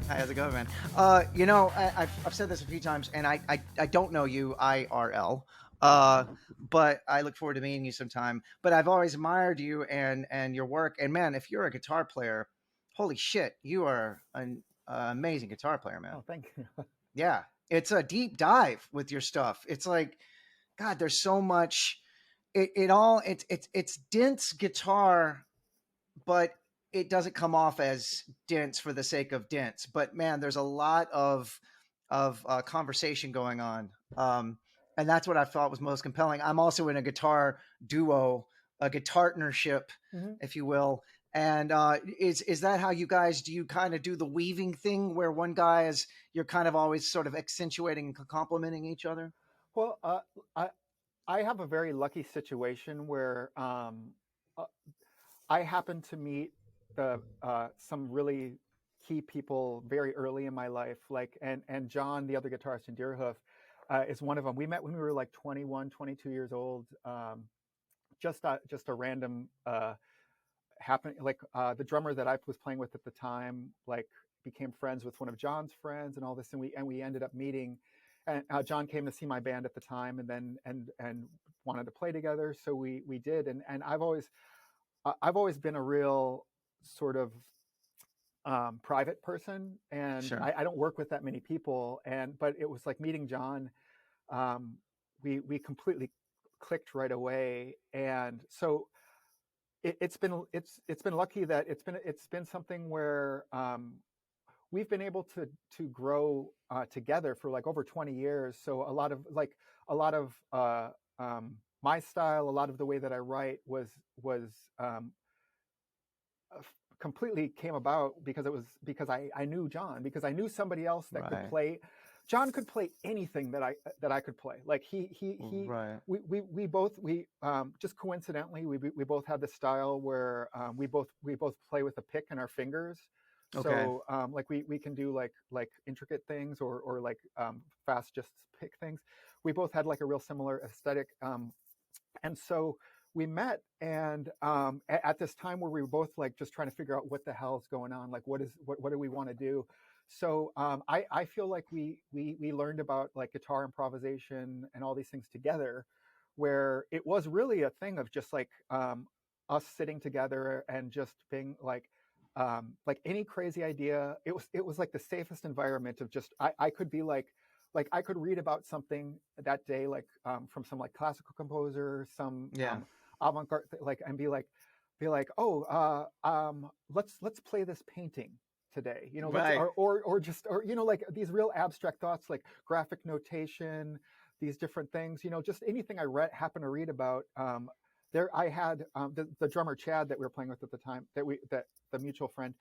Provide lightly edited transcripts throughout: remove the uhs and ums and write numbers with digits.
Hi, how's it going, man? I've said this a few times, and I don't know you IRL, uh, but I look forward to meeting you sometime. But I've always admired you and your work. And man, if you're a guitar player, holy shit, you are an amazing guitar player, man. Oh, thank you. Yeah, it's a deep dive with your stuff. It's like, God, there's so much. It's dense guitar, but it doesn't come off as dense for the sake of dense. But man, there's a lot of conversation going on, and that's what I thought was most compelling. I'm also in a guitar duo, a guitar partnership, hmm if you will. And is that how you guys do? You kind of do the weaving thing where one guy is you're kind of always sort of accentuating and complimenting each other. Well, I I have a very lucky situation where uh, I happened to meet the some really key people very early in my life, like and John, the other guitarist in Deerhoof, is one of them. We met when we were like 21, 22 years old. Just a random happen like the drummer that I was playing with at the time like became friends with one of John's friends and all this, and we ended up meeting. And John came to see my band at the time, and then and wanted to play together, so we did. And I've always been a real sort of private person, and Sure. I don't work with that many people. And but it was like meeting John. Um, we completely clicked right away, and so it's been lucky that it's been something where we've been able to grow together for like over 20 years. So a lot of my style, a lot of the way that I write was um, completely came about because it was because I knew John, because I knew somebody else that could Right. play. John could play anything that I could play. Like he Right. we both we just coincidentally we both had this style where we both play with a pick in our fingers. Okay. So like we can do like intricate things or like fast just pick things. We both had like a real similar aesthetic, and so we met, and at this time where we were both like just trying to figure out what the hell's going on, like what do we want to do. So I feel like we learned about like guitar improvisation and all these things together, where it was really a thing of just us sitting together and just being like any crazy idea. It was like the safest environment of just I could be like I could read about something that day, like from some like classical composer, some Yeah. avant-garde, like, and be like, oh, let's play this painting today, you know, let's Right. or just or like these real abstract thoughts, like graphic notation, these different things, just anything I read happen to read about. There, I had the drummer Chad that we were playing with at the time, that the mutual friend,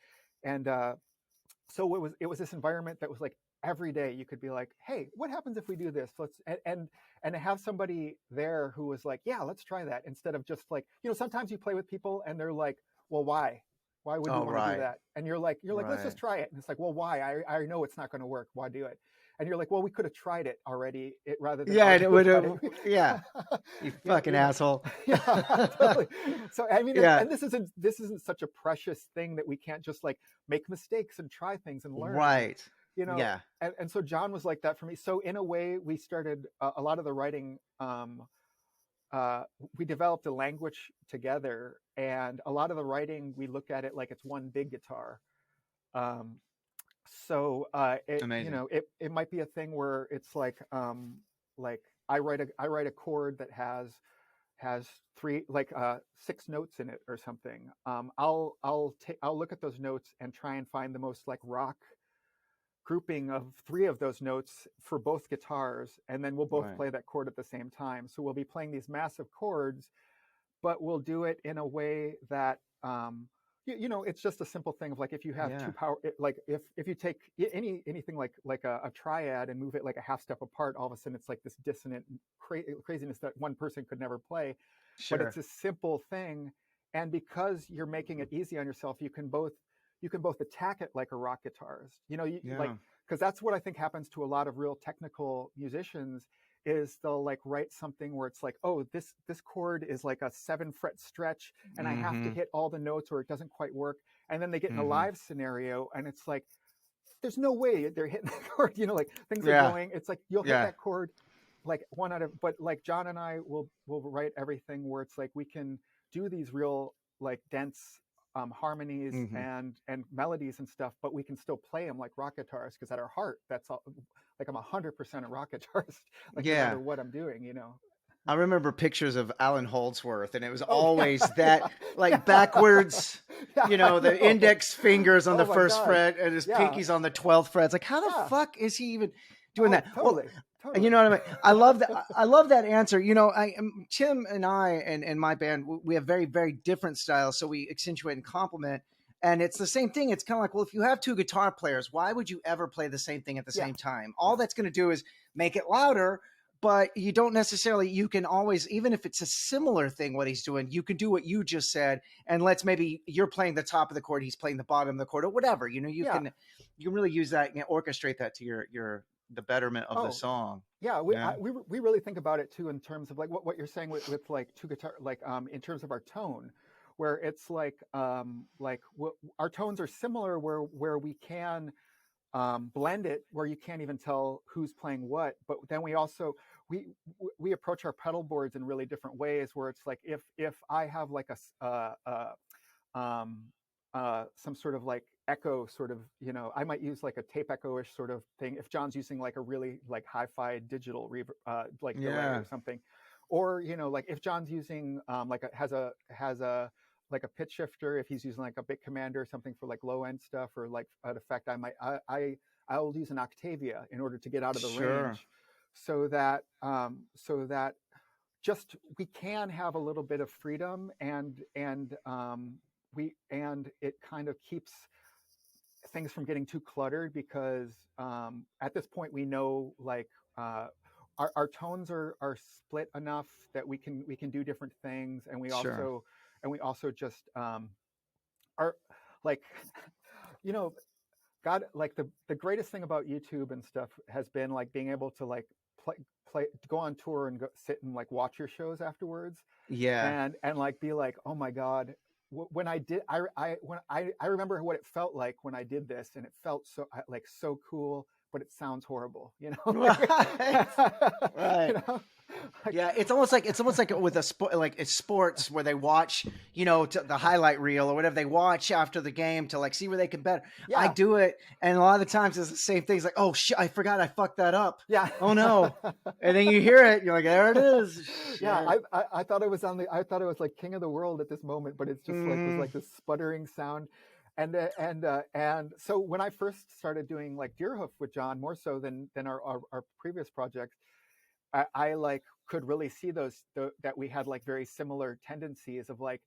and so it was this environment that was like every day you could be like, hey, what happens if we do this, let's and to have somebody there who was like, yeah, let's try that, instead of just like, sometimes you play with people and they're like, well, why would you Oh, want to do right. that, and you're like, let's Right. just try it, and it's like, well, why, I know it's not going to work, why do it, and you're like, well, we could have tried it already, rather than Yeah, and it argue would about have. it. Yeah, you fucking you know asshole. yeah, totally. So I mean, and, Yeah. and this isn't such a precious thing that we can't just like make mistakes and try things and learn, and Right. you know Yeah. and so John was like that for me. So in a way, we started a lot of the writing. Uh, we developed a language together, and a lot of the writing, we look at it like it's one big guitar. um, so Amazing. it might be a thing where it's like I write a chord that has three, like six notes in it or something. I'll look at those notes and try and find the most like rock grouping of three of those notes for both guitars, and then we'll both Right. play that chord at the same time. So we'll be playing these massive chords, but we'll do it in a way that it's just a simple thing of like, if you have Yeah. two power, like if you take anything like a triad and move it like a half step apart, all of a sudden it's like this dissonant craziness that one person could never play. But it's Sure. a simple thing, and because you're making it easy on yourself, you can both attack it like a rock guitarist, like, Yeah. because that's what I think happens to a lot of real technical musicians, is they'll like write something where it's like, oh, this chord is like a 7 fret stretch, and I have to Mm-hmm. hit all the notes or it doesn't quite work. And then they get in a Mm-hmm. live scenario, and it's like there's no way they're hitting the chord. Like things are Yeah. going. It's like you'll hit Yeah. that chord like one out of. But like John and I will write everything where it's like we can do these real like dense harmonies Hmm. and melodies and stuff, but we can still play them like rock guitars because at our heart, that's all. Like I'm 100% a rock guitarist, like no matter Yeah. what I'm doing. I remember pictures of Alan Holdsworth, and it was Oh yeah, always yeah, that like yeah, backwards, yeah. I the know. index fingers on the Oh my first gosh. fret and his Yeah, pinkies on the 12th fret. It's like, how the yeah. fuck is he even doing Oh, that? Well, totally, you totally. know what I mean? I love that. I love that answer. Tim and I and my band, we have very, very different styles. So we accentuate and complement. And it's the same thing. It's kind of like, well, if you have two guitar players, why would you ever play the same thing at the Yeah, same time? All yeah, that's going to do is make it louder, but you don't necessarily, you can always, even if it's a similar thing, what he's doing, you can do what you just said. And let's maybe you're playing the top of the chord, he's playing the bottom of the chord or whatever, yeah. you can really use that and orchestrate that to the betterment of the Oh, song. yeah. Yeah. We really think about it too in terms of like what you're saying with like two guitar, like in terms of our tone, where it's like our tones are similar where we can blend it where you can't even tell who's playing what. But then we we approach our pedal boards in really different ways where it's like if I have like um, some sort of like echo sort of, I might use like a tape echo-ish sort of thing if John's using like a really like hi-fi digital like delay Yeah. or something. Or like if John's using like has a like a pitch shifter, if he's using like a bit commander or something for like low end stuff or like an effect, I'll use an Octavia in order to get out of the Sure. range, so that just we can have a little bit of freedom, and it kind of keeps things from getting too cluttered because at this point we know like our tones are split enough that we can do different things, and we Sure. also just are like you know God, like the greatest thing about YouTube and stuff has been like being able to like play go on tour and sit and like watch your shows afterwards, Yeah. and like be like, oh my God, when I did I remember what it felt like when I did this, and it felt so like so cool, but it sounds horrible, Right. you Right. know, like Yeah, it's almost like with a sport, like it's sports where they watch, the highlight reel or whatever they watch after the game to like see where they can better. I yeah, do it, and a lot of the times it's the same thing. It's like, oh shit, I forgot I fucked that up. yeah. Oh no, and then you hear it, you're like, there it is. Yeah, Shit. I thought it was I thought it was like king of the world at this moment, but it's just like was Hmm. like this sputtering sound, and so when I first started doing like Deerhoof with John, more so than our previous projects, I like could really see that we had like very similar tendencies of like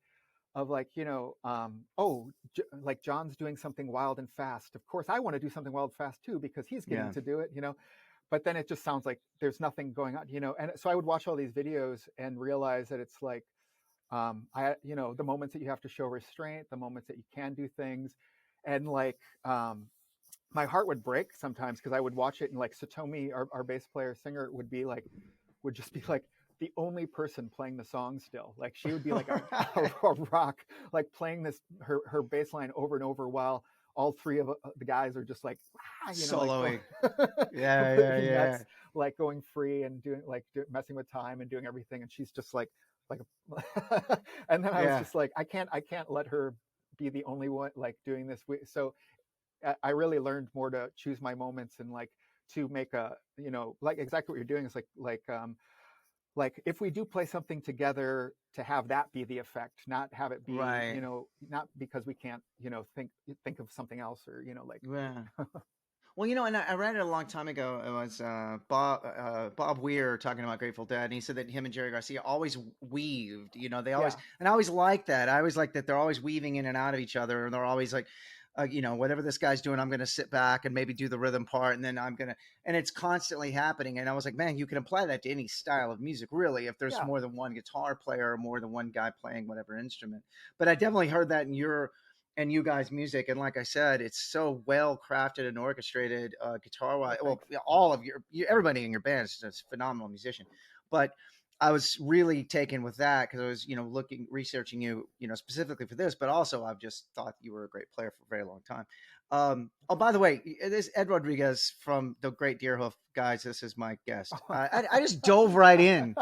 like John's doing something wild and fast. Of course, I want to do something wild and fast too because he's getting Yeah. to do it. But then it just sounds like there's nothing going on. And so I would watch all these videos and realize that it's like the moments that you have to show restraint, the moments that you can do things, and like my heart would break sometimes because I would watch it and like Satomi, our bass player singer, would just be like the only person playing the song still. Like she would be like a rock, like playing her bass line over and over while all three of the guys are just like, like going, Soloing. Yeah, yeah, completely yeah, nuts, like going free and doing like messing with time and doing everything. And she's just like, and then I was yeah. just like, I can't let her be the only one like doing this. So I really learned more to choose my moments and like to make like exactly what you're doing is like if we do play something together to have that be the effect, not have it be Right. not because we can't think of something else or like Yeah. Well, and I read it a long time ago. It was Bob Weir talking about Grateful Dead, and he said that him and Jerry Garcia always weaved. They always, yeah, and I always like that. I always like that they're always weaving in and out of each other, and they're always like, whatever this guy's doing, I'm going to sit back and maybe do the rhythm part, and then and it's constantly happening. And I was like, man, you can apply that to any style of music, really, if there's yeah, more than one guitar player or more than one guy playing whatever instrument. But I definitely heard that in your and you guys' music, and like I said, it's so well crafted and orchestrated, guitar wise. well, Well, thanks. all of everybody in your band is just a phenomenal musician, but I was really taken with that because I was, researching you, specifically for this, but also I've just thought you were a great player for a very long time. Oh, by the way, this is Ed Rodriguez from the Great Deerhoof guys. This is my guest. I just dove right in.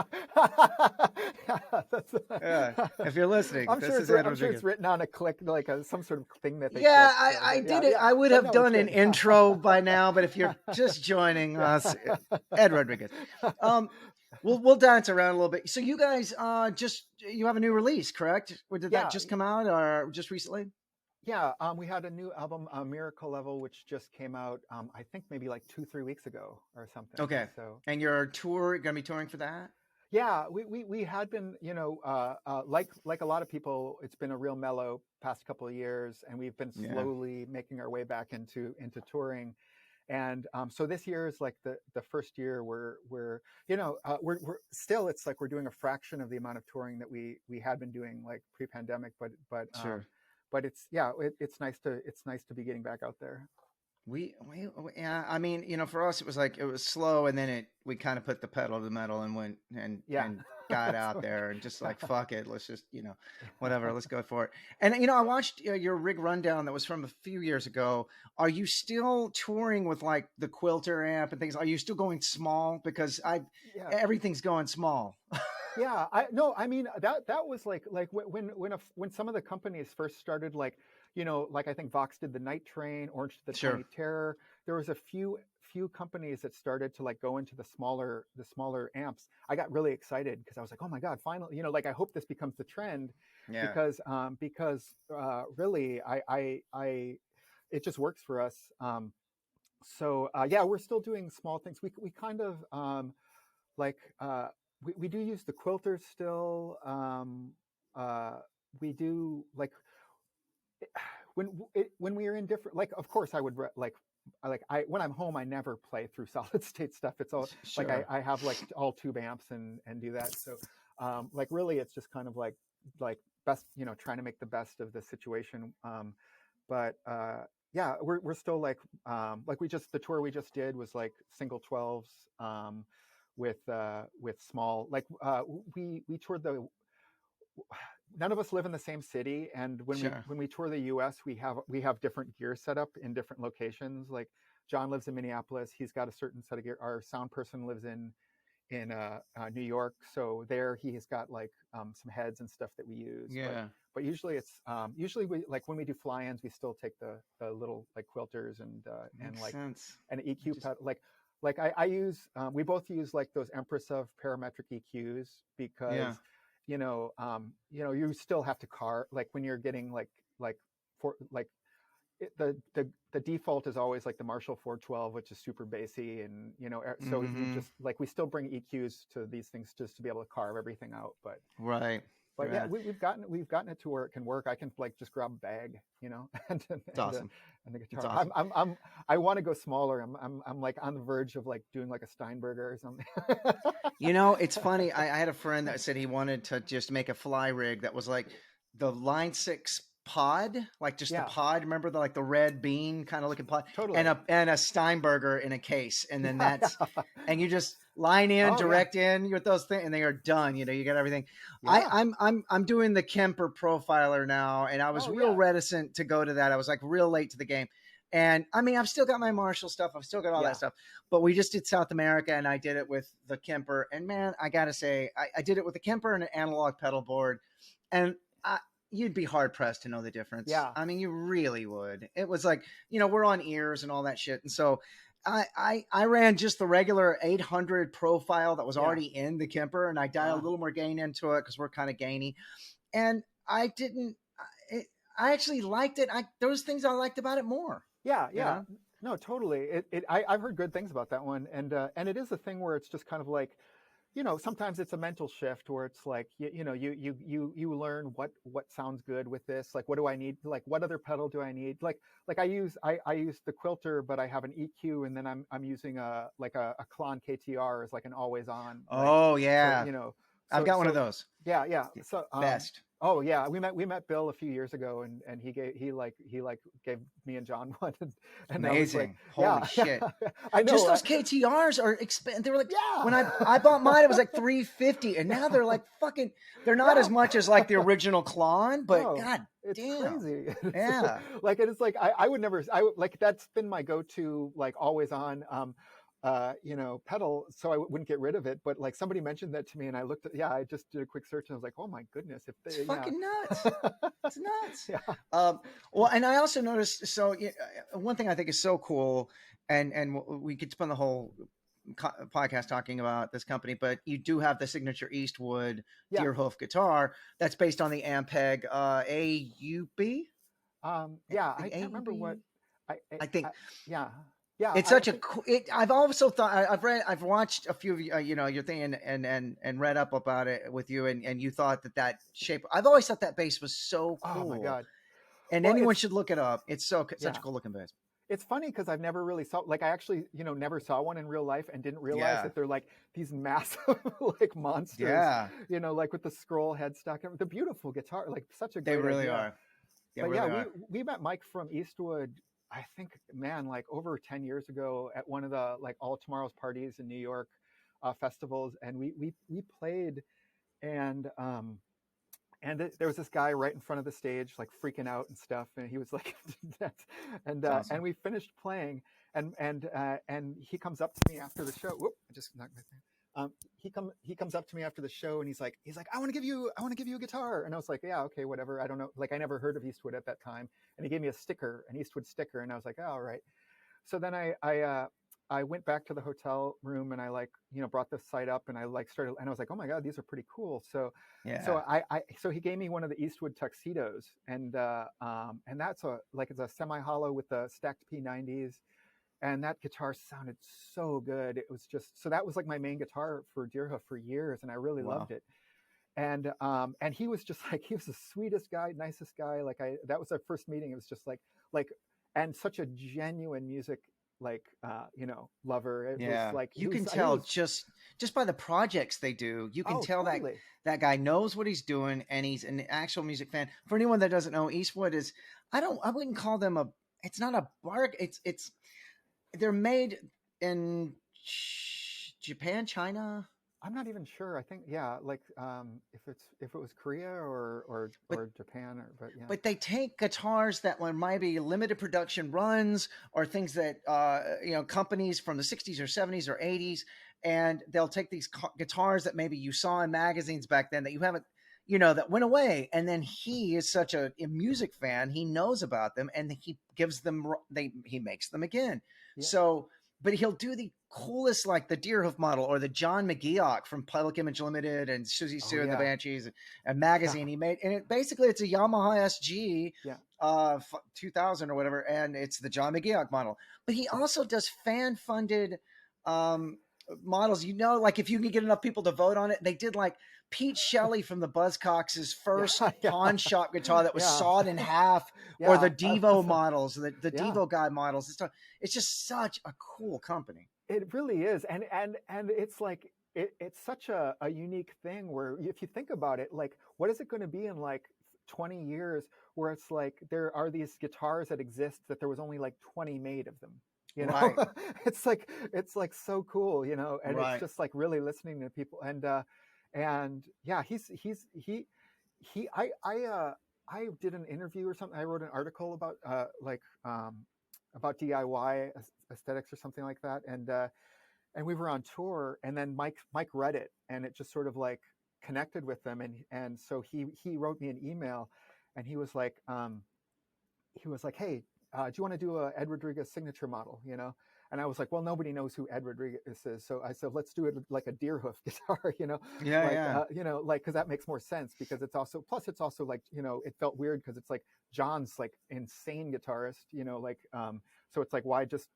Yeah, if you're listening, this is Ed I'm sure Rodriguez. it's written on a click, like some sort of thing that they Yeah, click. So, I but yeah, did it. yeah. I would But have no, it's done an good. intro by now, but if you're just joining Yeah. us, Ed Rodriguez. Um, we'll dance around a little bit. So you guys just you have a new release, correct? Or did that Yeah, just come out or just recently? yeah. We had a new album, Miracle Level, which just came out. I think maybe like 2-3 weeks ago or something. Okay. So And your tour gonna be touring for that? yeah, we had been, like a lot of people, it's been a real mellow past couple of years, and we've been Yeah. slowly making our way back into touring. And so this year is like the first year we're still, it's like we're doing a fraction of the amount of touring that we had been doing like pre-pandemic, Sure. but it's nice to be getting back out there. Yeah, I mean, for us it was like it was slow and then we kind of put the pedal to the metal and went Yeah. and got That's out right. there and just like fuck it, let's just, whatever, let's go for it. And I watched your rig rundown that was from a few years ago. Are you still touring with like the Quilter amp and things? Are you still going small because I Yeah. everything's going small. Yeah, I mean that was like when some of the companies first started, like like I think Vox did the Night Train, Orange did the Sure. Tiny Terror. There was a few companies that started to like go into the smaller amps. I got really excited because I was like, oh my god, finally, like I hope this becomes the trend, Yeah. because really I it just works for us. So yeah, we're still doing small things. We kind of like we do use the quilters still. Uh, we do like when we are in different, like of course I would like I when I'm home I never play through solid state stuff. It's all like Sure. I have like all tube amps and do that. So like really it's just kind of like best, trying to make the best of the situation. But yeah, we're still like the tour we just did was like single 12s, with small, like we toured the none of us live in the same city, and Sure. when we tour the US, we have different gear set up in different locations. Like John lives in Minneapolis, he's got a certain set of gear. Our sound person lives in New York, so there he has got like some heads and stuff that we use. Yeah. But usually we, like when we do fly-ins, we still take the little like quilters and Makes like sense. an I EQ just pedal. Like I use, we both use like those Empress of parametric EQs Yeah. because you still have to like when you're getting like for like the default is always like the Marshall 412, which is super bassy, and so we Mm-hmm. just like we still bring EQs to these things just to be able to carve everything out. But Right. but yeah, Yeah. we've gotten it to where it can work. I can like just grab a bag, and It's awesome. and the It's guitar. awesome. I want to go smaller. I'm like on the verge of like doing like a Steinberger or something. It's funny. I had a friend that said he wanted to just make a fly rig that was like the Line 6 pod, like just the Yeah, pod. Remember the like the red bean kind of looking pod, and totally. a Steinberger in a case, and then Yeah, that's yeah. and you just line in, Oh yeah, direct in with those things, and they are done. You got everything. yeah. I'm doing the Kemper profiler now, and I was Oh real yeah, reticent to go to that. I was like real late to the game. And I mean, I've still got my Marshall stuff. I've still got all that yeah. stuff. But we just did South America, and I did it with the Kemper. And man, I gotta say, I did it with the Kemper and an analog pedal board, and you'd be hard pressed to know the difference. Yeah. I mean, you really would. It was like we're on ears and all that shit, and so I ran just the regular 800 profile that was Yeah. already in the Kemper, and I dialed a little more gain into it because we're kind of gainy, and I didn't. It, I actually liked it. Those things I liked about it more. Yeah, You yeah. know. No, totally. I've heard good things about that one, and it is a thing where it's just kind of like, sometimes it's a mental shift where it's like, you learn what sounds good with this. Like, what do I need? Like, what other pedal do I need? Like I use the Quilter, but I have an EQ, and then I'm using a Klon KTR as like an always on, like, Oh so yeah, I've got one of those. yeah, yeah. So Best. Oh yeah, we met Bill a few years ago, and he gave me and John one, and I was like, Amazing. Holy yeah, yeah, shit. I Just know, those KTRs are they were like when yeah, I bought mine, it was like 350, and now they're like fucking. They're not as yeah, much as like the original Klon, but no, god it's damn, crazy. It's yeah. like it's like I would never like that's been my go-to like always on pedal, so I wouldn't get rid of it. But like somebody mentioned that to me, and I looked at I just did a quick search, and I was like, oh my goodness, if It's they, yeah, fucking nuts. It's nuts. yeah, Um, well, and I also noticed. So one thing I think is so cool, and we could spend the whole podcast talking about this company, but you do have the signature Eastwood yeah. Deerhoof guitar that's based on the Ampeg AUB. Yeah, The I can't remember what AUB. I, I, I think I yeah, yeah. it's I such a. think I've also thought I've watched a few of your thing and read up about it with you, and you thought that shape. I've always thought that bass was so oh my cool, god. and Well, anyone it's should look it up. It's such a yeah. cool looking bass. It's funny because I've never really saw like I actually never saw one in real life and didn't realize Yeah, that they're like these massive like monsters, yeah, like with the scroll headstock, the beautiful guitar, like such a they great really idea. are. They But yeah, really we are. we met Mike from Eastwood. I think, man, like over 10 years ago at one of the like All Tomorrow's parties in New York, festivals, and we played, and there was this guy right in front of the stage like freaking out and stuff, and he was like It's and awesome. we finished playing, and he comes up to me after the show. Whoop, I just knocked my thing. He comes up to me after the show, and he's like I want to give you a guitar. And I was like, yeah, okay, whatever. I don't know, like I never heard of Eastwood at that time. And he gave me an Eastwood sticker, and I was like, oh, all right. So then I went back to the hotel room, and I like brought the site up, and I like started, and I was like, oh my god, these are pretty cool. Yeah. So he gave me one of the Eastwood tuxedos, and that's it's a semi hollow with the stacked P90s, and that guitar sounded so good. It was just, so that was like my main guitar for Deerhoof for years, and I really Wow. loved it. And he was just like, he was the sweetest guy, nicest guy. Like that was our first meeting. It was just like and such a genuine music lover. It was Yeah, like you can he tell was just by the projects they do. You can oh tell that totally. that guy knows what he's doing, and he's an actual music fan. For anyone that doesn't know, Eastwood is I wouldn't call them a. It's not a bar. It's they're made in Japan, China, I'm not even sure. I think yeah, like if it was Korea but or Japan, or but yeah. but they take guitars that were maybe limited production runs or things that companies from the 60s or 70s or 80s, and they'll take these guitars that maybe you saw in magazines back then that you haven't that went away, and then he is such a music fan, he knows about them, and he gives them he makes them again. Yeah. So but he'll do the coolest, like the Deerhoof model or the John McGeoch from Public Image Limited and Susie Oh Sue and the yeah. Banshees and Yeah. magazine he made. And basically it's a Yamaha SG Yeah. 2000 or whatever, and it's the John McGeoch model. But he Yeah. also does fan funded um, models. Like if you can get enough people to vote on it, they did like Pete Shelley from the Buzzcocks' first Yeah. Yeah. pawn shop guitar that was Yeah. sawed in half, or the Yeah. Devo models, the Yeah. Devo guy models and stuff. It's just such a cool company. It really is, and it's like it's such a unique thing where if you think about it, like what is it going to be in like 20 years where it's like there are these guitars that exist that there was only like 20 made of them, you know? Right, It's like so cool, and it's right. just like really listening to people, and yeah, he I did an interview or something. I wrote an article about DIY aesthetics or something like that, and we were on tour, and then Mike read it, and it just sort of like connected with them, and so he wrote me an email, and he was like, hey, do you want to do a Ed Rodriguez signature model, And I was like, well, nobody knows who Ed Rodriguez is. So I said, let's do it like a Deerhoof guitar, Yeah, yeah. like, cause that makes more sense, because it's also like, it felt weird cause it's like John's like insane guitarist, so it's like, why just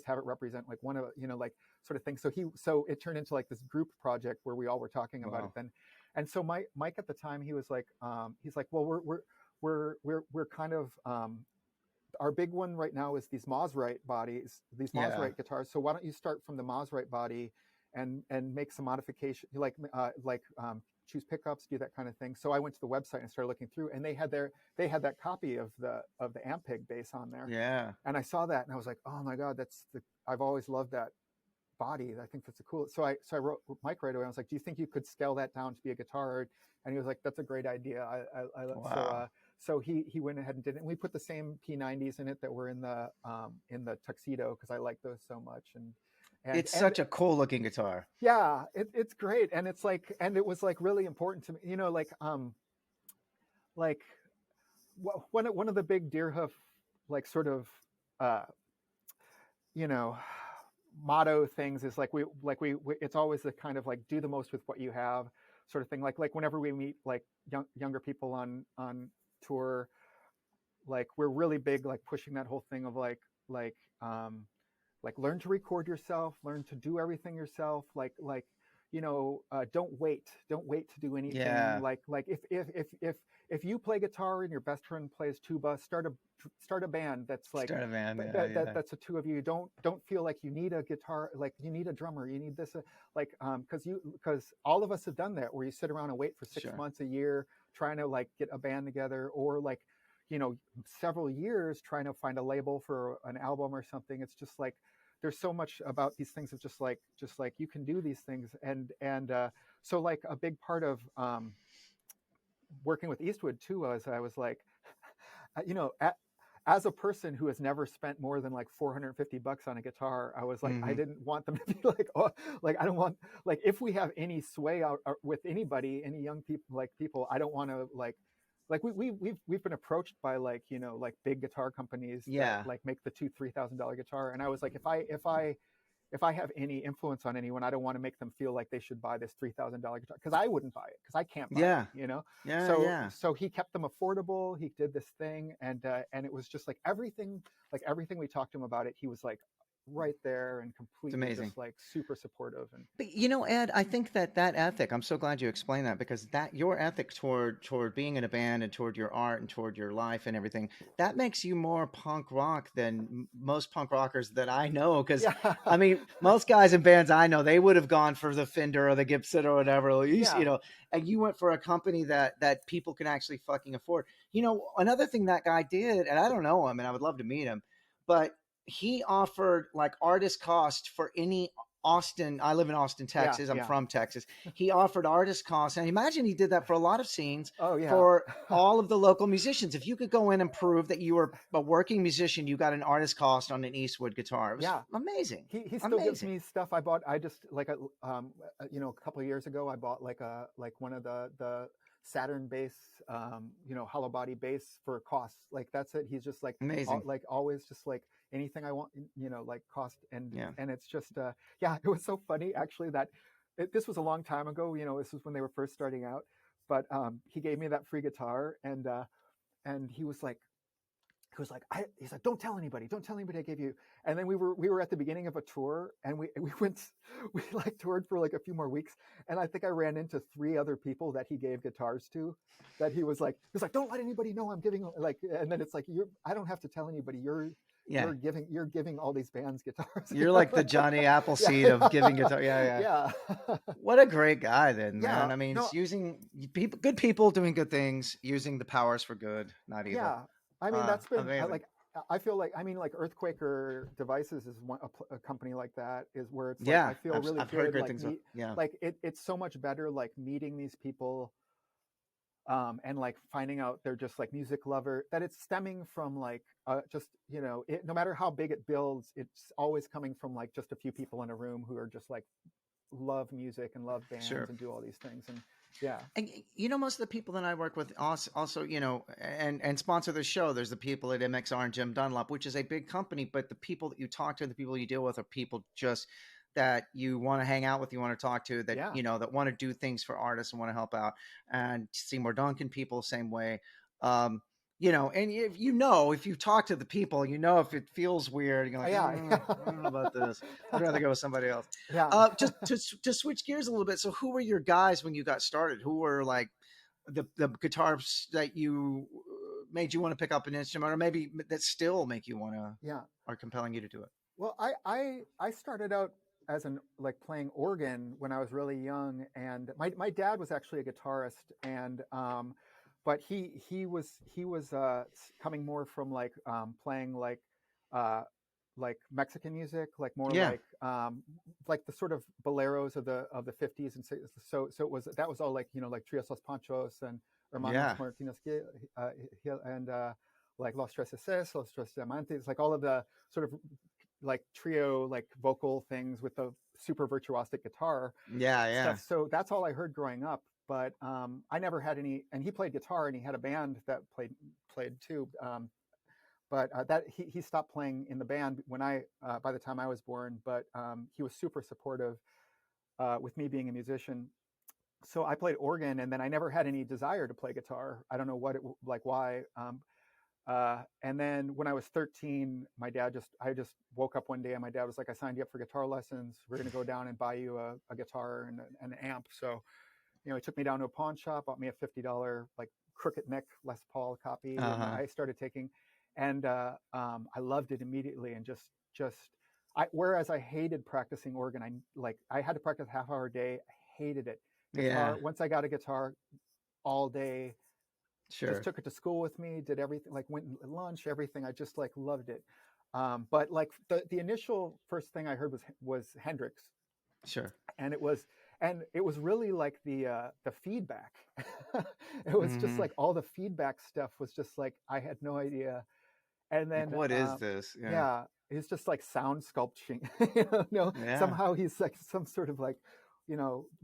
have it represent like one of, like sort of thing. So it turned into like this group project where we all were talking about it Wow. then. And so Mike at the time, he was like, he's like, well, we're kind of, our big one right now is these Mosrite bodies, these Yeah. Mosrite guitars. So why don't you start from the Mosrite body and make some modification, choose pickups, do that kind of thing. So I went to the website and started looking through, and they had that copy of the Ampeg bass on there, Yeah. and I saw that and I was like, oh my god, I've always loved that body. I think that's a cool. So I wrote Mike right away. I was like, do you think you could scale that down to be a guitar? And he was like, that's a great idea. Wow. So he went ahead and did it. And we put the same P90s in it that were in the tuxedo, because I like those so much. It's And such a cool looking guitar. yeah, it's great. And it's like, and it was like really important to me, like one of the big Deerhoof, like sort of, uh, you know, motto things is like we it's always the kind of like do the most with what you have sort of thing. Like whenever we meet like younger people on tour, like we're really big like pushing that whole thing of like learn to record yourself, learn to do everything yourself, don't wait to do anything. Yeah. Like if you play guitar and your best friend plays tuba, start a band that's like Start a band. Yeah. Yeah. that's the two of you. Don't feel like you need a guitar, like you need a drummer, you need this, because all of us have done that, where you sit around and wait for 6 Sure. months, a year, trying to like get a band together, or like several years trying to find a label for an album or something. It's just like there's so much about these things of just like you can do these things. And so like a big part of working with Eastwood too was I was like, you know, as a person who has never spent more than like $450 on a guitar, I was like, I Mm-hmm. didn't want them to be like, oh, like I don't want, like if we have any sway out with anybody, any young people, I don't want to like we've been approached by like like big guitar companies that Yeah. like make the $2,000-$3,000 guitar, and I was like, if I have any influence on anyone, I don't want to make them feel like they should buy this $3,000 guitar, because I wouldn't buy it, because I can't buy Yeah. it. Yeah. So Yeah. he kept them affordable. He did this thing, and it was just like everything we talked to him about it, he was like right there and It's completely amazing. just like super supportive. And But Ed, I think that ethic, I'm so glad you explained that, because that your ethic toward being in a band and toward your art and toward your life and everything, that makes you more punk rock than most punk rockers that I know. Because yeah, I mean, most guys in bands I know, they would have gone for the Fender or the Gibson or whatever, yeah, and you went for a company that people can actually fucking afford. Another thing that guy did, and I don't know him, and I would love to meet him, but he offered like artist cost for any Austin. I live in Austin, yeah, Texas. I'm yeah. from Texas. He offered artist costs, and I imagine he did that for a lot of scenes Oh yeah. for all of the local musicians. If you could go in and prove that you were a working musician, you got an artist cost on an Eastwood guitar. It was Yeah. amazing. He still gives Amazing. me stuff. I just like a couple of years ago I bought like one of the Saturn bass, hollow body bass for costs. Like that's it. He's just Amazing. like always just like anything I want, like cost. Yeah. And it's just yeah, it was so funny actually that this was a long time ago. This was when they were first starting out, but he gave me that free guitar, and he's like, don't tell anybody, I gave you. And then we were at the beginning of a tour, and we we like toured for like a few more weeks, and I think I ran into 3 other people that he gave guitars to, that he was like, don't let anybody know I'm giving, like. And then it's like, I don't have to tell anybody, Yeah. you're giving all these bands guitars. You're like the Johnny Appleseed of Yeah. giving guitar. Yeah. Yeah. Yeah. What a great guy, then, Yeah. man. I mean, No. it's using people, good people doing good things, using the powers for good, not evil. Yeah, I mean that's been Amazing. like, I feel like, I mean, like Earthquake or Devices is a company like that, is where it's like Yeah, I feel really I've heard good, great like things. Yeah, like it's so much better like meeting these people, and like finding out they're just like music lover, that it's stemming from like just no matter how big it builds, it's always coming from like just a few people in a room who are just like love music and love bands sure. and do all these things. And yeah, And most of the people that I work with also, and sponsor the show. There's the people at MXR and Jim Dunlop, which is a big company, but the people that you talk to, the people you deal with, are people just that you want to hang out with, you want to talk to, that yeah, that want to do things for artists and want to help out. And Seymour Duncan, people, same way. Um, and if you talk to the people, if it feels weird, you're like, yeah, I don't know about this. I'd rather go with somebody else. yeah. Just to switch gears a little bit. So, who were your guys when you got started? Who were like the guitars that you made you want to pick up an instrument, or maybe that still make you want to, Yeah. are compelling you to do it? Well, I started out as an like playing organ when I was really young, and my dad was actually a guitarist, and but he was coming more from playing uh, like Mexican music, like more Yeah. like the sort of boleros of the 50s, and so it was that was all like like Trios Los Panchos and Hermanos Yeah. Martinez and like Los Tres Eses, Los Tres Diamantes, like all of the sort of like trio like vocal things with the super virtuosic guitar Yeah. Yeah. stuff. So that's all I heard growing up. But I never had any. And he played guitar, and he had a band that played too. But that he stopped playing in the band when I by the time I was born. But he was super supportive with me being a musician. So I played organ, and then I never had any desire to play guitar. I don't know what it like why. And then when I was 13, I just woke up one day, and my dad was like, "I signed you up for guitar lessons. We're going to go down and buy you a guitar and an amp." So he took me down to a pawn shop, bought me a $50 like crooked neck Les Paul copy, and Uh-huh. I started taking, and I loved it immediately, and just whereas I hated practicing organ, I had to practice half hour a day. I hated it. Yeah. Guitar, once I got a guitar, all day, just Sure. took it to school with me, did everything, like went at lunch, everything. I just like loved it. But like the initial first thing I heard was Hendrix, Sure. and it was really like the feedback. It was just Hmm. like all the feedback stuff was just like I had no idea. And Like, then what is this? Yeah. yeah, it's just like sound sculpting. Yeah. Somehow he's like some sort of like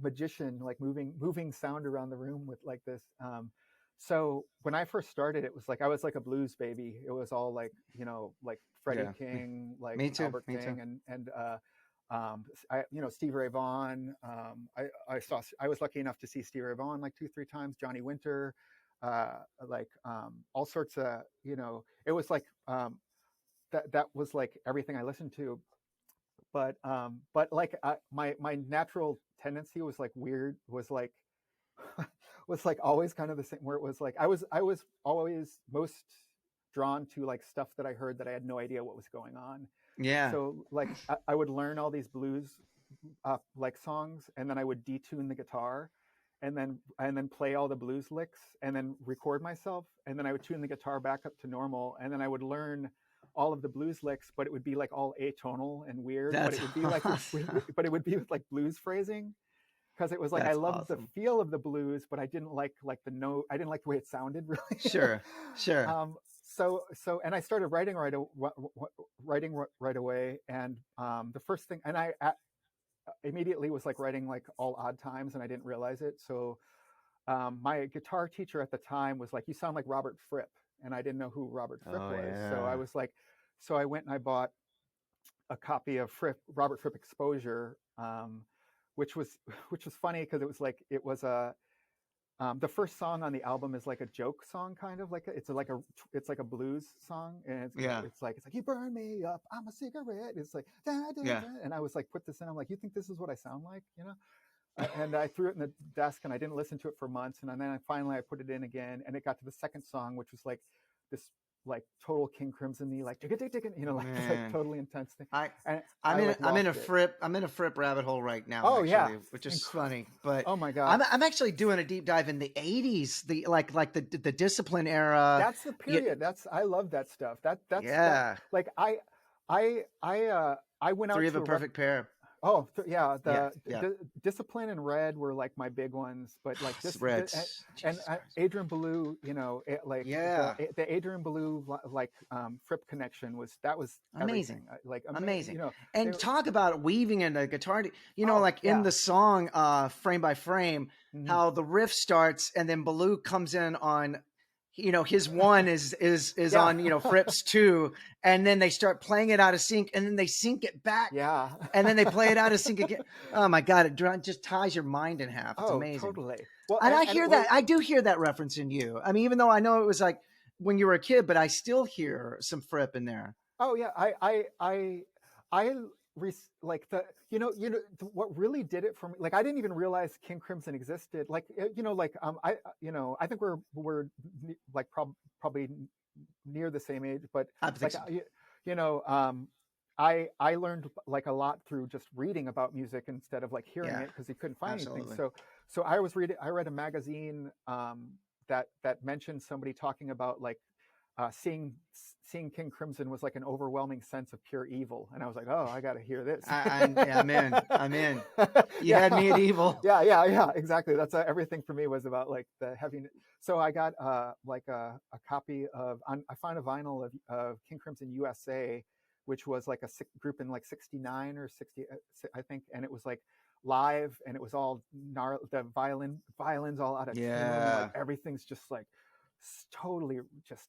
magician, like moving sound around the room with like this. So when I first started, it was like I was like a blues baby. It was all like like Freddie Yeah. King, like Me too. Albert Me too. King, and I Stevie Ray Vaughan. I was lucky enough to see Stevie Ray Vaughan like 2 3 times. Johnny Winter, all sorts of it was like that was like everything I listened to. But like my natural tendency was like weird, was like was like always kind of the same, where it was like I was always most drawn to like stuff that I heard that I had no idea what was going on. Yeah. So like I would learn all these blues like songs, and then I would detune the guitar, and then play all the blues licks, and then record myself, and then I would tune the guitar back up to normal, and then I would learn all of the blues licks, but it would be like all atonal and weird, but That's it would be like awesome. but it would be with like blues phrasing, because it was like I That's loved the awesome. feel of the blues, but I didn't like the note. I didn't like the way it sounded really. Sure. Sure. And I started writing right away, and the first thing, and I immediately was like writing like all odd times, and I didn't realize it. So my guitar teacher at the time was like, "You sound like Robert Fripp," and I didn't know who Robert Fripp Oh was. So I yeah. was like, so I went and I bought a copy of Robert Fripp Exposure, which was which was funny because it was a the first song on the album is like a joke song, kind of like it's like a blues song, and Yeah. it's like you burn me up, I'm a cigarette. It's like da, da, Yeah. da. And I was like, put this in. I'm like, you think this is what I sound like, And I threw it in the desk, and I didn't listen to it for months, and then finally I put it in again, and it got to the second song, which was like this like total King Crimson-y, like like this like Man. totally intense thing, I and I'm I in like I'm in a lost it. Fripp rabbit hole right now, Oh yeah, actually, which is funny. But oh my god, I'm actually doing a deep dive in the '80s, the like the Discipline era. that's the Yeah. period. I love that stuff. That Yeah. like I went out Three of to a a perfect pair. oh yeah, Yeah. Yeah. Discipline and Red were like my big ones, but like Reds. and Jesus Christ. Adrian Belew, like Yeah. the Adrian Belew like Fripp connection was Amazing. everything. Like Amazing. they And were, talk about weaving in a guitar, oh like in yeah, the song Frame by Frame, mhm, how the riff starts and then Baloo comes in on his one is yeah, on Fripp's two, and then they start playing it out of sync, and then they sync it back, yeah. and then they play it out of sync again. Oh my god, it just ties your mind in half. It's Oh, amazing. totally. Well, And I and it hear was that. I do hear that reference in you. I mean, even though I know it was like when you were a kid, but I still hear some Fripp in there. oh yeah, I like the what really did it for me. Like I didn't even realize King Crimson existed. Like like I think we're like probably near the same age, but I think like so. you know I learned like a lot through just reading about music instead of like hearing Yeah, it because he couldn't find anything. absolutely. So I read a magazine that mentioned somebody talking about like seeing King Crimson was like an overwhelming sense of pure evil, and I was like, oh, I got to hear this. Yeah, I'm in. I'm in. You had Yeah, me at evil. yeah, exactly. That's everything for me was about like the heavy. So I got like a copy of I found a vinyl of King Crimson USA, which was like a group in like '69 or '60, I think, and it was like live, and it was all the violins all out of tune, like Yeah. everything's just like totally just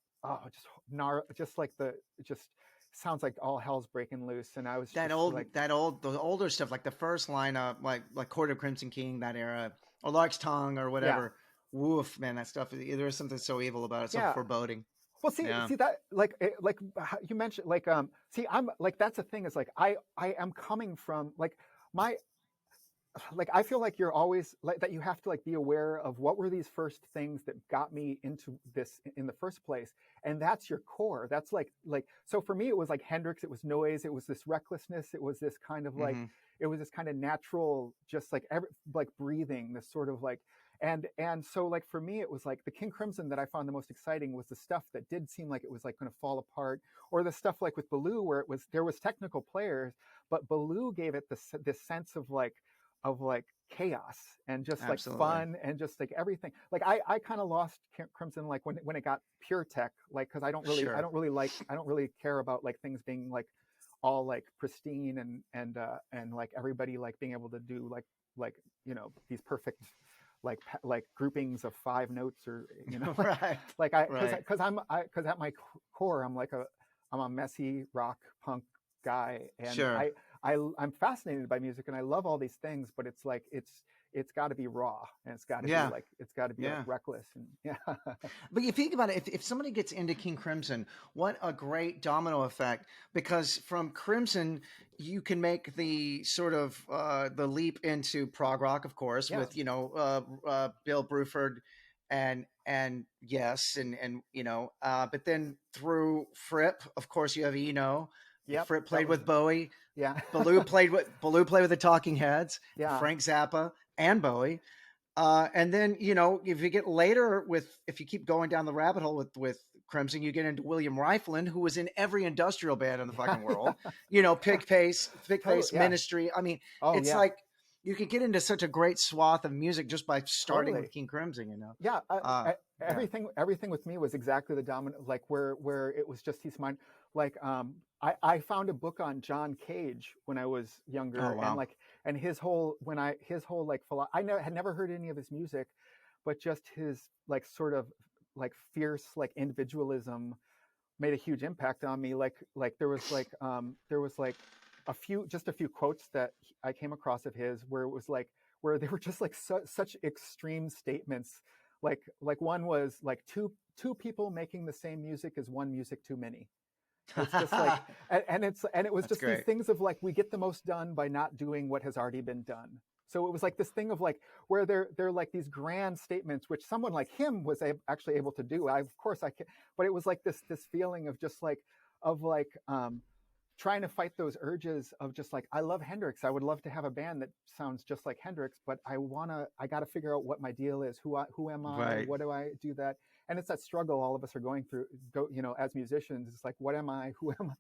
just like it just sounds like all hell's breaking loose, and I was just like, The older stuff, like the first lineup, like Court of Crimson King, that era, or Lark's Tongue, or yeah, whatever. Woof, man, that stuff. There is something so evil about it, so yeah. foreboding. Well, Yeah, see that like you mentioned like see I'm like that's the thing is like I am coming from like my like I feel like you're always like that you have to like be aware of what were these first things that got me into this in the first place, and that's your core. That's like so for me it was like Hendrix, it was noise, it was this recklessness, it was this kind of like hmm, it was this kind of natural just like like breathing, this sort of like and so like for me it was like the King Crimson that I found the most exciting was the stuff that did seem like it was like going to fall apart, or the stuff like with Baloo where it was there was technical players, but Baloo gave it this sense of like chaos and just like absolutely, fun and just like everything. Like I kind of lost Crimson like when it got pure tech, like because sure. I don't really care about like things being like all like pristine and like everybody like being able to do like you know these perfect like groupings of five notes or you know Right, like I right. because at my core I'm a messy rock punk guy, and Sure. I'm fascinated by music and I love all these things, but it's like it's got to be raw and Yeah, it's got to be like yeah. reckless and yeah. But you think about it, if somebody gets into King Crimson, what a great domino effect! Because from Crimson, you can make the sort of the leap into prog rock, of course, Yeah, with Bill Bruford and yes, and but then through Fripp, of course, you have Eno. yep, Fripp that played was with Bowie. yeah. Baloo played with the Talking Heads, Yeah, Frank Zappa, and Bowie. And then if you get later if you keep going down the rabbit hole with Crimson, you get into William Riflin, who was in every industrial band in the yeah. fucking world. Pick Totally, Pace, yeah. Ministry. I mean, Oh it's yeah, like you could get into such a great swath of music just by starting with totally. King Crimson. Yeah, Yeah, everything with me was exactly the dominant, like where it was just his mind. Like I found a book on John Cage when I was oh younger, and wow, like and his whole like had never heard any of his music, but just his like sort of like fierce like individualism made a huge impact on me. Like there was like a few quotes that I came across of his where it was like where they were just like such extreme statements. Like one was like two people making the same music is one music too many. It's just like and it was that's just these great. things of like we get the most done by not doing what has already been done. So it was like this thing of like where they're like these grand statements which someone like him was actually able to do. I of course I can, but it was like this feeling of just like of like trying to fight those urges of just like I love Hendrix. I would love to have a band that sounds just like Hendrix, but I got to figure out what my deal is. Who am I? Right. What do I do that? And it's that struggle all of us are going through. As musicians, it's like what am I? Who am I?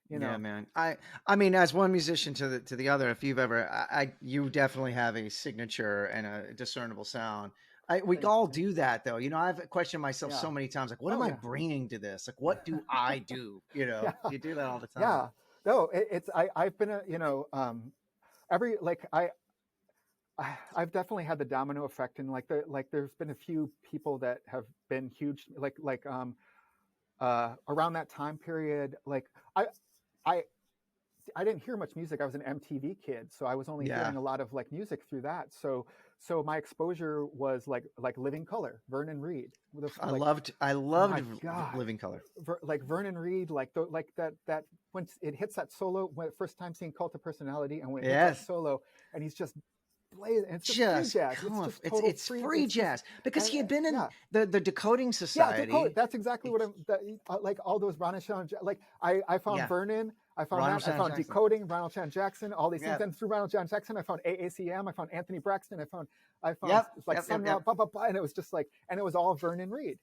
You Yeah, know. man. I mean, as one musician to the other, if you've ever, you definitely have a signature and a discernible sound. We Thanks. all Thanks. do that though. I've questioned myself Yeah. so many times, like, what Oh am I my. bringing to this? Like, what do I do? Yeah. You do that all the time. Yeah. No, it's I've been a every like I've definitely had the domino effect, and like there's been a few people that have been huge around that time period. Like I I I didn't hear much music. I was an MTV kid, so I was only Yeah, hearing a lot of like music through that. So my exposure was like Living Color, Vernon Reid. I My loved God, Living Color. like Vernon Reid, like that when it hits that solo, when first time seeing Cult of Personality, and when it hits that Yes, solo, and he's just blazing, and it's just free just jazz. It's come on. just total It's free. free It's just jazz because and he had been in yeah, the Decoding yeah, Dakota. Society. That's exactly what I'm. Like all those Ronnie Shawn. Like I found Yeah, Vernon. I found Ronald that. I Shannon found Jackson. decoding, Ronald Chan Jackson, all these things. Yeah. And through Ronald Chan Jackson, I found AACM, I found Anthony Braxton, I found Yep. like Yep. Sun Yep. Ra, Yep. blah, blah, blah. And it was just like, and it was all Vernon Reid.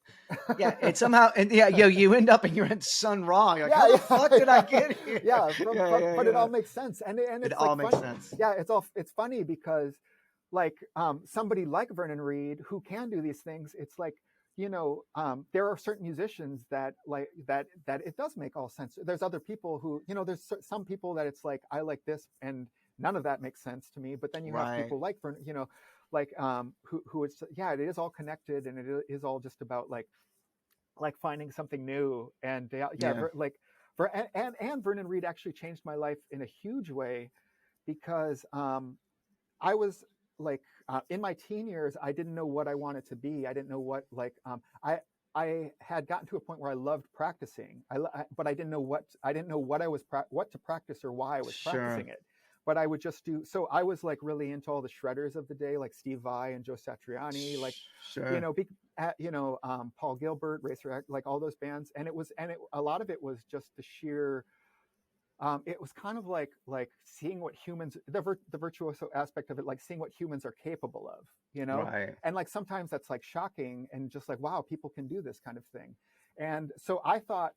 Yeah. It somehow, and yeah, you end up and you're in Sun Ra. You're like, how the fuck did I get here? Yeah, but it Yeah. all makes sense. And It it's like all makes funny. sense. Yeah, it's funny because like somebody like Vernon Reid who can do these things, it's like, there are certain musicians that like that it does make all sense. There's other people who, there's some people that it's like, I like this and none of that makes sense to me. But then you have Right. people like like who it's, yeah, it is all connected, and it is all just about like finding something new. And Yeah. and Vernon Reid actually changed my life in a huge way because I was like in my teen years, I didn't know what I wanted to be. I didn't know what I had gotten to a point where I loved practicing. But I didn't know what what to practice or why I was Sure. practicing it. But I would just do so. I was like really into all the shredders of the day, like Steve Vai and Joe Satriani, like Sure. Paul Gilbert, Racer, like all those bands. And a lot of it was just the sheer it was kind of like seeing what humans, the virtuoso aspect of it, like seeing what humans are capable of, Right. and like sometimes that's like shocking and just like, wow, people can do this kind of thing. And so I thought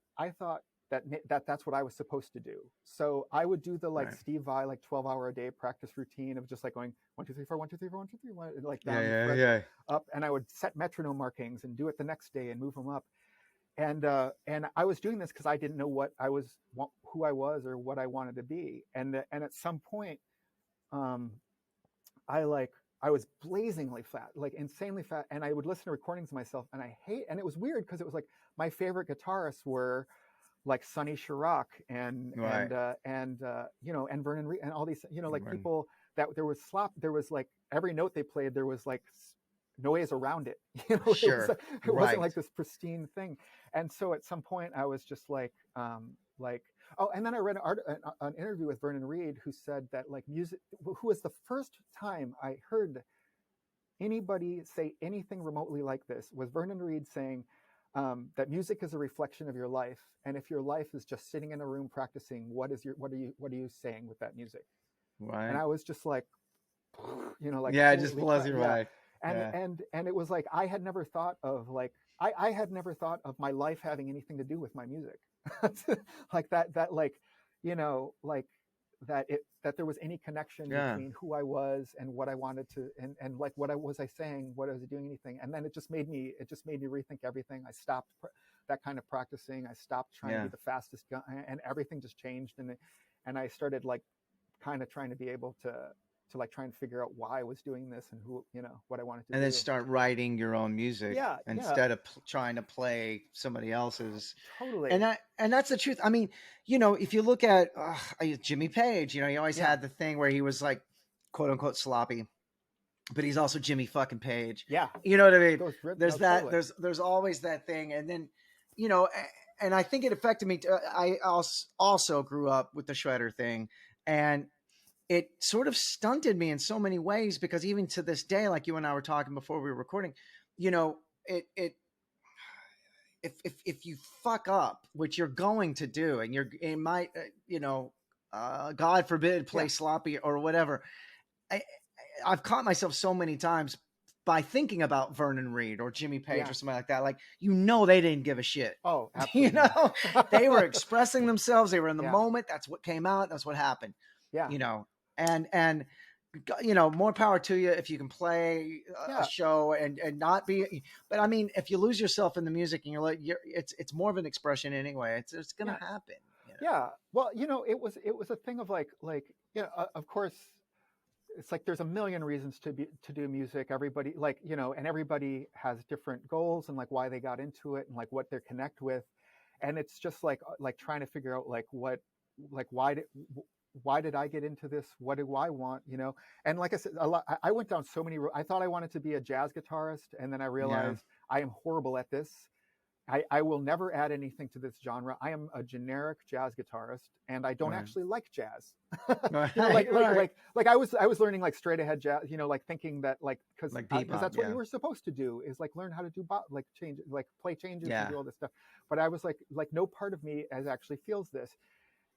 that's what I was supposed to do. So I would do the like Right. Steve Vai like 12-hour a day practice routine of just like going 1 2 3 4 1 2 3 4 1 2 3 1, like Yeah. down the Yeah. fret Yeah. up, and I would set metronome markings and do it the next day and move them up. And I was doing this because I didn't know who I was or what I wanted to be. And at some point, um, I was blazingly fat, like insanely fat, and I would listen to recordings of myself, and it was weird because it was like my favorite guitarists were like Sonny Chirac Right. and Vernon Reid and all these, like Right. people that there was like every note they played, there was like noise around it. Sure. It wasn't Right. like this pristine thing. And so at some point I was just like, oh, and then I read an interview with Vernon Reid who said that like music, who was the first time I heard anybody say anything remotely like this, was Vernon Reid saying that music is a reflection of your life, and if your life is just sitting in a room practicing, what are you saying with that music? And Right. I was just like, like Yeah. It just holy blows crap, your yeah. mind. and Yeah. and and it was like I had never thought of like I had never thought of my life having anything to do with my music. Like that like like that there was any connection Yeah. between who I was and what I wanted to, and like was I saying, what I was doing, anything. And then it just made me rethink everything. I stopped that kind of practicing. I stopped trying to be Yeah. the fastest guy, and everything just changed. And I started like kind of trying to be able to like try and figure out why I was doing this and who, what I wanted to And then do. start writing your own music Yeah, yeah, instead of trying to play somebody else's. totally. And that's the truth. I mean, if you look at Jimmy Page, he always Yeah, had the thing where he was like, quote unquote, sloppy, but he's also Jimmy fucking Page. yeah. You know what I mean? Those There's no, that. totally. There's always that thing, and then and I think it affected me. I also grew up with the shredder thing, and it sort of stunted me in so many ways because even to this day, like you and I were talking before we were recording, it if you fuck up, which you're going to do, and it might God forbid, play Yeah, sloppy or whatever. I, I've caught myself so many times by thinking about Vernon Reid or Jimmy Page yeah. or somebody like that. Like, they didn't give a shit. Oh, absolutely They were not. expressing themselves. They were in the Yeah, moment. That's what came out. That's what happened. yeah, You know, and more power to you if you can play a yeah, show and not be. But I mean, if you lose yourself in the music and it's more of an expression anyway. It's gonna yeah, happen. yeah. Well, it was a thing of of course, it's like there's a million reasons to do music. Everybody and everybody has different goals and like why they got into it and like what they connect with. And it's just like trying to figure out like what like why did I get into this? What do I want? And like I said, I went down so many. I thought I wanted to be a jazz guitarist, and then I Yeah. realized I am horrible at this. I will never add anything to this genre. I am a generic jazz guitarist, and I don't Right. actually like jazz. Right. Like Right. I was learning like straight ahead jazz. Like thinking that like because Like bebop. that's what Yeah. you were supposed to do, is like learn how to do like change, like play changes and Yeah. do all this stuff. But I was like no part of me as actually feels this.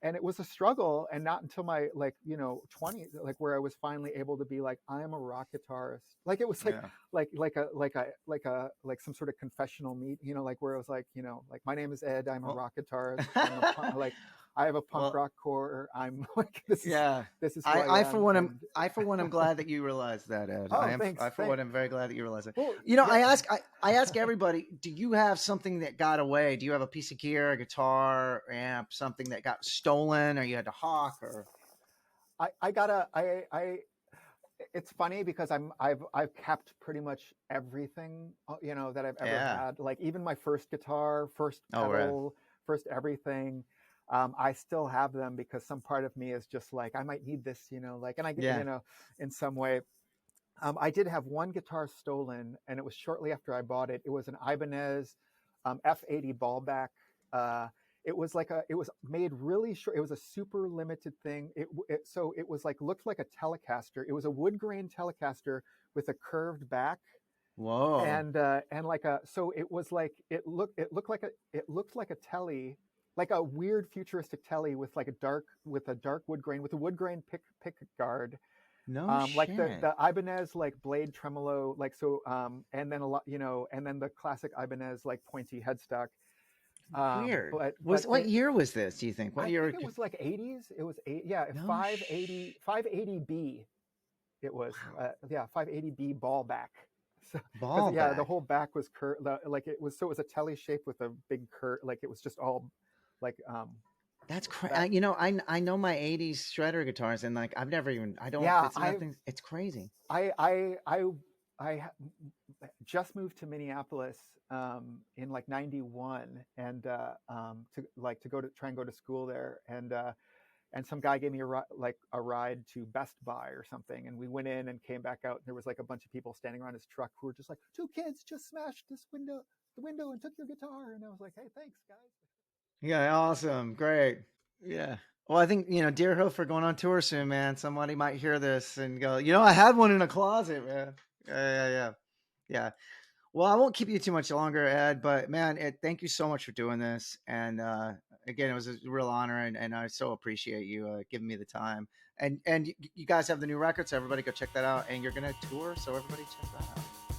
and it was a struggle, and not until my, like, you know, 20s, like, where I was finally able to be like, I am a rock guitarist. Like, it was like, Yeah. like some sort of confessional meet, you know, like, where it was like, you know, like, my name is Ed, I'm a Well, rock guitarist, like, I have a punk well, rock core, I'm like, this is yeah. who I I for am. one am And I for one am glad that you realized that, Ed. oh, thanks, I for thanks. one am very glad that you realized it. Well, You know, yeah. I ask everybody, do you have something that got away? Do you have a piece of gear, a guitar, amp, something that got stolen or you had to hawk or I gotta I it's funny because I've kept pretty much everything, you know, that I've ever yeah. had. Like, even my first guitar, first Oh, right. pedal, first everything. I still have them because some part of me is just like, I might need this, you know, like, and I get, Yeah. you know, in some way. I did have one guitar stolen, and it was shortly after I bought it. It was an Ibanez F80 ballback. Uh, it was made really short. It was a super limited thing. So it was like, looked like a Telecaster. It was a wood grain Telecaster with a curved back, Whoa. and like a, so it was like, it looked like a telly, like a weird futuristic telly with like a dark wood grain, with a wood grain pick guard, No like shit. the Ibanez, like, blade tremolo, like, so, and then a lot, you know, and then the classic Ibanez, like, pointy headstock. Weird. But Was what it, year was this, do you think? What I year? think it was like 80s. It was eight, yeah, No 580 580B. It was, wow. yeah, 580B ball back. So, because Ball yeah, the back. whole back was like, it was, so it was a telly shape with a big curve, like, it was just all like, That's crazy. that. You know, I know my '80s shredder guitars, and like I've never even. I don't. Yeah, It's nothing. It's crazy. I I I I just moved to Minneapolis in like '91, and to go to try and go to school there, and some guy gave me like a ride to Best Buy or something, and we went in and came back out, and there was like a bunch of people standing around his truck who were just like, two kids just smashed the window, and took your guitar, and I was like, hey, thanks, guys. Yeah, awesome, great. Yeah. Well, I think Deerhoof are going on tour soon, man. Somebody might hear this and go, I had one in a closet, man. Yeah. Yeah. Well, I won't keep you too much longer, Ed. But man, Ed, thank you so much for doing this. And again, it was a real honor, and I so appreciate you giving me the time. And you guys have the new record, so everybody go check that out. And you're gonna tour, so everybody check that out.